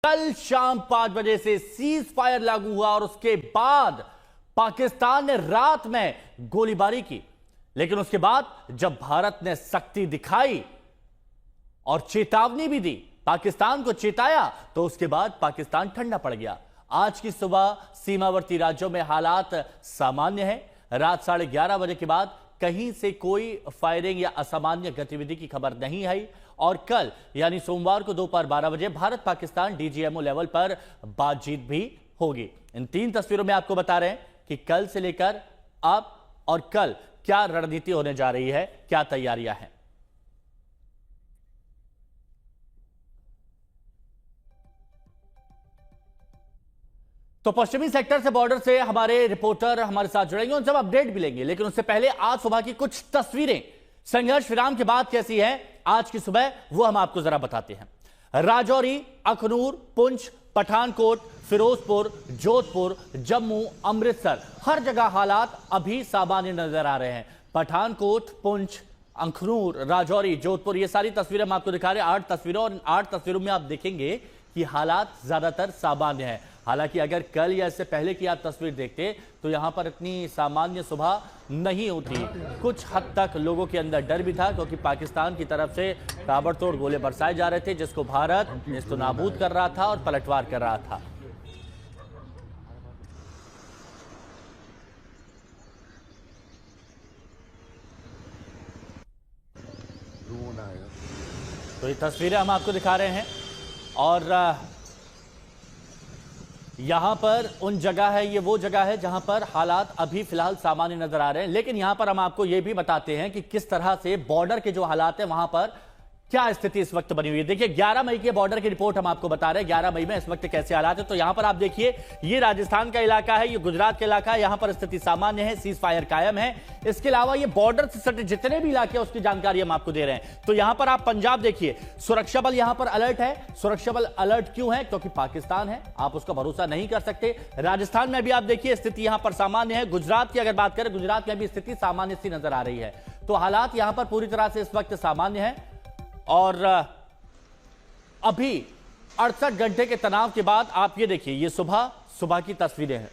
कल शाम 5 बजे से सीज फायर लागू हुआ और उसके बाद पाकिस्तान ने रात में गोलीबारी की। लेकिन उसके बाद जब भारत ने सख्ती दिखाई और चेतावनी भी दी, पाकिस्तान को चेताया, तो उसके बाद पाकिस्तान ठंडा पड़ गया। आज की सुबह सीमावर्ती राज्यों में हालात सामान्य है। रात 11:30 बजे के बाद कहीं से कोई फायरिंग या असामान्य गतिविधि की खबर नहीं आई और कल यानी सोमवार को दोपहर 12 बजे भारत पाकिस्तान डीजीएमओ लेवल पर बातचीत भी होगी। इन 3 तस्वीरों में आपको बता रहे हैं कि कल से लेकर अब और कल क्या रणनीति होने जा रही है, क्या तैयारियां हैं। तो पश्चिमी सेक्टर से, बॉर्डर से हमारे रिपोर्टर हमारे साथ जुड़ेंगे, उनसे अपडेट भी लेंगे। लेकिन उससे पहले आज सुबह की कुछ तस्वीरें संघर्ष विराम के बाद कैसी हैं आज की सुबह, वो हम आपको जरा बताते हैं। राजौरी, अखनूर, पुंछ, पठानकोट, फिरोजपुर, जोधपुर, जम्मू, अमृतसर, हर जगह हालात अभी सामान्य नजर आ रहे हैं। पठानकोट, पुंछ, अखनूर, राजौरी, जोधपुर, ये सारी तस्वीरें हम आपको दिखा रहे हैं। 8 तस्वीरों और 8 तस्वीरों में आप देखेंगे कि हालात ज्यादातर सामान्य है। हालांकि अगर कल या इससे पहले की आप तस्वीर देखते तो यहां पर इतनी सामान्य सुबह नहीं होती। कुछ हद तक लोगों के अंदर डर भी था क्योंकि पाकिस्तान की तरफ से ताबड़तोड़ गोले बरसाए जा रहे थे, जिसको भारत नेस्तनाबूद कर रहा था और पलटवार कर रहा था। तो ये तस्वीरें हम आपको दिखा रहे हैं और यहां पर उन जगह है, ये वो जगह है जहां पर हालात अभी फिलहाल सामान्य नजर आ रहे हैं। लेकिन यहां पर हम आपको यह भी बताते हैं कि किस तरह से बॉर्डर के जो हालात हैं वहां पर क्या स्थिति इस वक्त बनी हुई है। देखिए 11 मई के बॉर्डर की रिपोर्ट हम आपको बता रहे हैं, 11 मई में इस वक्त कैसे हालात है। तो यहां पर आप देखिए, ये राजस्थान का इलाका है, ये गुजरात का इलाका है, यहां पर स्थिति सामान्य है, सीज फायर कायम है। इसके अलावा ये बॉर्डर से सटे जितने भी इलाके हैं उसकी जानकारी हम आपको दे रहे हैं। तो यहां पर आप पंजाब देखिए, सुरक्षा बल यहां पर अलर्ट है। सुरक्षा बल अलर्ट क्यों है? क्योंकि पाकिस्तान है, आप उसका भरोसा नहीं कर सकते। राजस्थान में भी आप देखिए स्थिति यहां पर सामान्य है। गुजरात की अगर बात करें, गुजरात में भी स्थिति सामान्य सी नजर आ रही है। तो हालात यहां पर पूरी तरह से इस वक्त सामान्य है और अभी 68 घंटे के तनाव के बाद आप ये देखिए, ये सुबह की तस्वीरें हैं।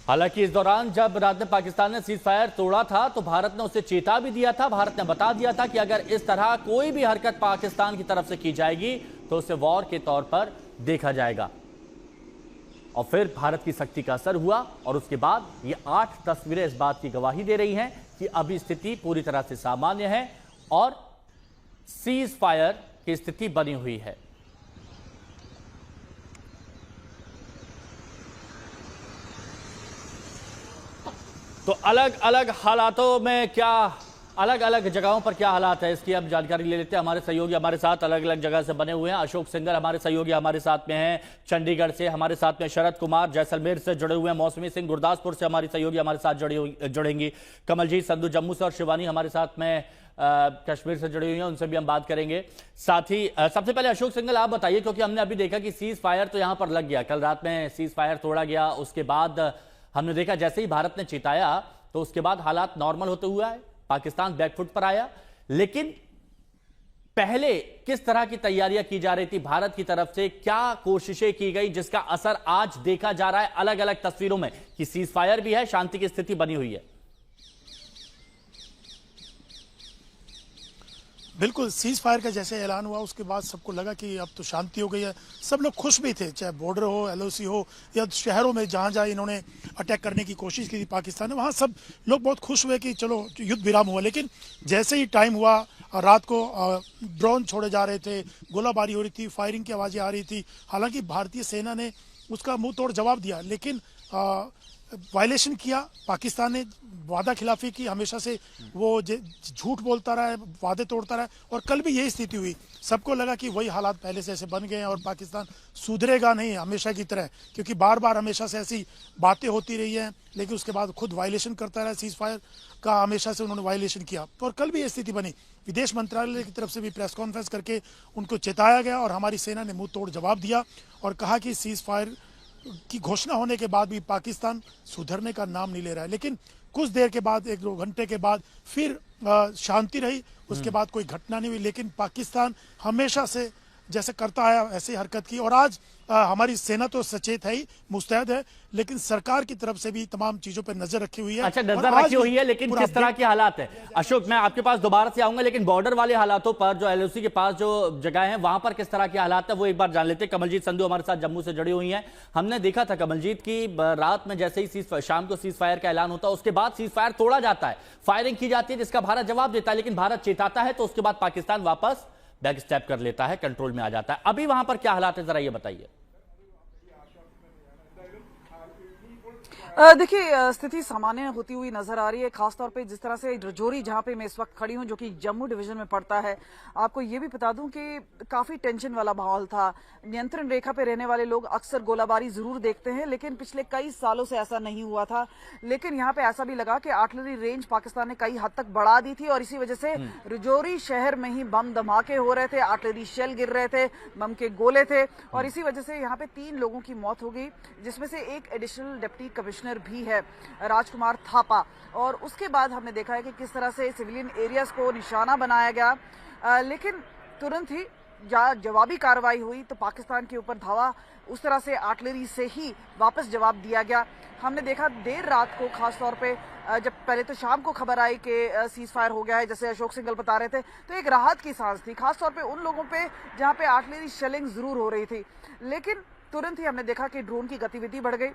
हालांकि इस दौरान जब रात में पाकिस्तान ने सीज फायर तोड़ा था तो भारत ने उसे चेता भी दिया था। भारत ने बता दिया था कि अगर इस तरह कोई भी हरकत पाकिस्तान की तरफ से की जाएगी तो उसे वॉर के तौर पर देखा जाएगा। और फिर भारत की सख्ती का असर हुआ और उसके बाद ये 8 तस्वीरें इस बात की गवाही दे रही हैं कि अभी स्थिति पूरी तरह से सामान्य है और सीज फायर की स्थिति बनी हुई है। तो अलग अलग हालातों में क्या, अलग अलग जगहों पर क्या हालात है, इसकी अब जानकारी ले लेते हैं। हमारे सहयोगी हमारे साथ अलग अलग जगह से बने हुए हैं। अशोक सिंगर हमारे सहयोगी हमारे साथ में हैं, चंडीगढ़ से हमारे साथ में शरद कुमार जैसलमेर से जुड़े हुए हैं, मौसमी सिंह गुरदासपुर से हमारी सहयोगी हमारे साथ जुड़ेंगी, कमलजीत संधू जम्मू से और शिवानी हमारे साथ में कश्मीर से जुड़ी हुई हैं, उनसे भी हम बात करेंगे। साथ ही सबसे पहले अशोक सिंगल आप बताइए, क्योंकि हमने अभी देखा कि सीज फायर तो यहां पर लग गया, कल रात में सीज फायर तोड़ा गया। उसके बाद हमने देखा जैसे ही भारत ने चेताया तो उसके बाद हालात नॉर्मल होते हुआ है, पाकिस्तान बैकफुट पर आया। लेकिन पहले किस तरह की तैयारियां की जा रही थी भारत की तरफ से, क्या कोशिशें की गई जिसका असर आज देखा जा रहा है अलग अलग तस्वीरों में कि सीज फायर भी है, शांति की स्थिति बनी हुई है? बिल्कुल, सीज फायर का जैसे ऐलान हुआ उसके बाद सबको लगा कि अब तो शांति हो गई है। सब लोग खुश भी थे, चाहे बॉर्डर हो, एलओसी हो या शहरों में जहां जहां इन्होंने अटैक करने की कोशिश की थी पाकिस्तान ने, वहां सब लोग बहुत खुश हुए कि चलो युद्ध विराम हुआ। लेकिन जैसे ही टाइम हुआ, रात को ड्रोन छोड़े जा रहे थे, गोलाबारी हो रही थी, फायरिंग की आवाज़ें आ रही थी। हालांकि भारतीय सेना ने उसका मुंह तोड़ जवाब दिया, लेकिन वायलेशन किया। पाकिस्तान ने वादा खिलाफी की, हमेशा से वो झूठ बोलता रहा है, वादे तोड़ता रहा है और कल भी यही स्थिति हुई। सबको लगा कि वही हालात पहले से ऐसे बन गए हैं और पाकिस्तान सुधरेगा नहीं हमेशा की तरह, क्योंकि बार बार हमेशा से ऐसी बातें होती रही हैं। लेकिन उसके बाद खुद वायलेशन करता रहा, सीज फायर का हमेशा से उन्होंने वायलेशन किया और कल भी ये स्थिति बनी। विदेश मंत्रालय की तरफ से भी प्रेस कॉन्फ्रेंस करके उनको चेताया गया और हमारी सेना ने मुंह तोड़ जवाब दिया और कहा कि सीज फायर की घोषणा होने के बाद भी पाकिस्तान सुधरने का नाम नहीं ले रहा है। लेकिन कुछ देर के बाद, 1-2 घंटे के बाद फिर शांति रही, उसके बाद कोई घटना नहीं हुई। लेकिन पाकिस्तान हमेशा से जैसे करता है ऐसे हरकत की। और आज हमारी सेना तो सचेत है ही, मुस्तैद है, लेकिन सरकार की तरफ से भी तमाम चीजों पर नजर रखी हुई है। अच्छा, नजर रखी हुई है, लेकिन किस तरह के हालात है? अशोक, मैं आपके पास दोबारा से आऊंगा, लेकिन बॉर्डर वाले हालातों पर, जो एलओसी के पास जो जगह है वहां पर किस तरह के हालात है वो एक बार जान लेते हैं। कमलजीत संधू हमारे साथ जम्मू से जुड़ी हुई हैं। हमने देखा था कमलजीत की रात में जैसे ही शाम को सीज फायर का ऐलान होता है, उसके बाद सीज फायर तोड़ा जाता है, फायरिंग की जाती है, जिसका भारत जवाब देता है, लेकिन भारत चेताता है तो उसके बाद पाकिस्तान वापस बैक स्टेप कर लेता है, कंट्रोल में आ जाता है। अभी वहां पर क्या हालात है, जरा ये बताइए। देखिए, स्थिति सामान्य होती हुई नजर आ रही है, खासतौर पे जिस तरह से रजौरी, जहां पे मैं इस वक्त खड़ी हूं, जो कि जम्मू डिवीजन में पड़ता है। आपको ये भी बता दूं कि काफी टेंशन वाला माहौल था। नियंत्रण रेखा पे रहने वाले लोग अक्सर गोलाबारी जरूर देखते हैं, लेकिन पिछले कई सालों से ऐसा नहीं हुआ था। लेकिन यहाँ पे ऐसा भी लगा कि आर्टिलरी रेंज पाकिस्तान ने कई हद तक बढ़ा दी थी और इसी वजह से रजौरी शहर में ही बम धमाके हो रहे थे, आर्टिलरी शेल गिर रहे थे, बम के गोले थे, और इसी वजह से यहाँ पे 3 लोगों की मौत हो गई, जिसमें से एक एडिशनल डिप्टी कमिश्नर भी है, राजकुमार थापा। और उसके बाद हमने देखा है कि किस तरह से सिविलियन एरियाज को निशाना बनाया गया, लेकिन तुरंत ही जवाबी कार्रवाई हुई तो पाकिस्तान के ऊपर धावा उस तरह से आर्टिलरी से ही वापस जवाब दिया गया। हमने देखा देर रात को, खासतौर पे जब पहले तो शाम को खबर आई कि सीज फायर हो गया है, जैसे अशोक सिंघल बता रहे थे, तो एक राहत की सांस थी, खासतौर पे उन लोगों पे जहां पे आर्टिलरी शेलिंग जरूर हो रही थी। लेकिन तुरंत ही हमने देखा कि ड्रोन की गतिविधि बढ़ गई,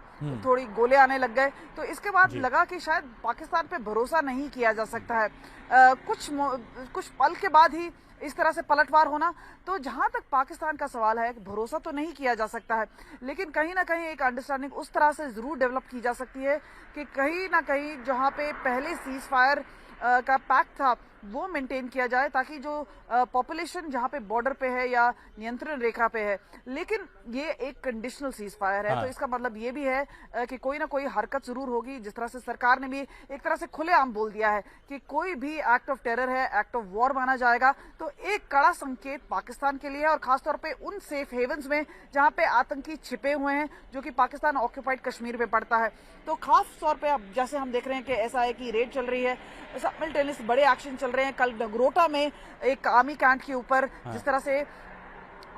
थोड़ी गोले आने लग गए, तो इसके बाद लगा कि शायद पाकिस्तान पे भरोसा नहीं किया जा सकता है। कुछ पल के बाद ही इस तरह से पलटवार होना, तो जहां तक पाकिस्तान का सवाल है, भरोसा तो नहीं किया जा सकता है, लेकिन कहीं ना कहीं एक अंडरस्टैंडिंग उस तरह से जरूर डेवलप की जा सकती है कि कहीं ना कहीं जहां पे पहले सीज फायर का पैक्ट था वो मेंटेन किया जाए, ताकि जो पॉपुलेशन जहां पे बॉर्डर पे है या नियंत्रण रेखा पे है, लेकिन ये एक कंडीशनल सीज फायर है। तो इसका मतलब ये भी है कि कोई ना कोई हरकत जरूर होगी। जिस तरह से सरकार ने भी एक तरह से खुलेआम बोल दिया है कि कोई भी एक्ट ऑफ टेरर है, एक्ट ऑफ वॉर माना जाएगा, तो एक कड़ा संकेत पाकिस्तान के लिए है, और खासतौर पे उन सेफ हेवन्स में जहां पे आतंकी छिपे हुए हैं, जो कि पाकिस्तान ऑक्यूपाइड कश्मीर में पड़ता है। तो खास तौर पे अब जैसे हम देख रहे हैं कि SIA की रेड चल रही है, साइमल्टेनियस बड़े एक्शन चल रहे हैं। कल नगरोटा में एक आर्मी कैंट के ऊपर जिस तरह से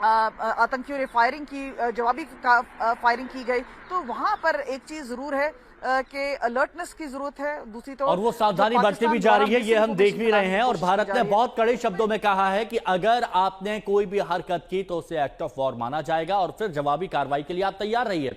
आतंकियों ने फायरिंग की, जवाबी फायरिंग की गई, तो वहां पर एक चीज जरूर है कि अलर्टनेस की जरूरत है। दूसरी तरफ और वो सावधानी बरती भी जा रही है, ये हम देख भी रहे हैं। और भारत ने बहुत कड़े शब्दों में कहा है कि अगर आपने कोई भी हरकत की तो उसे एक्ट ऑफ वॉर माना जाएगा और फिर जवाबी कार्रवाई के लिए आप तैयार रहिए।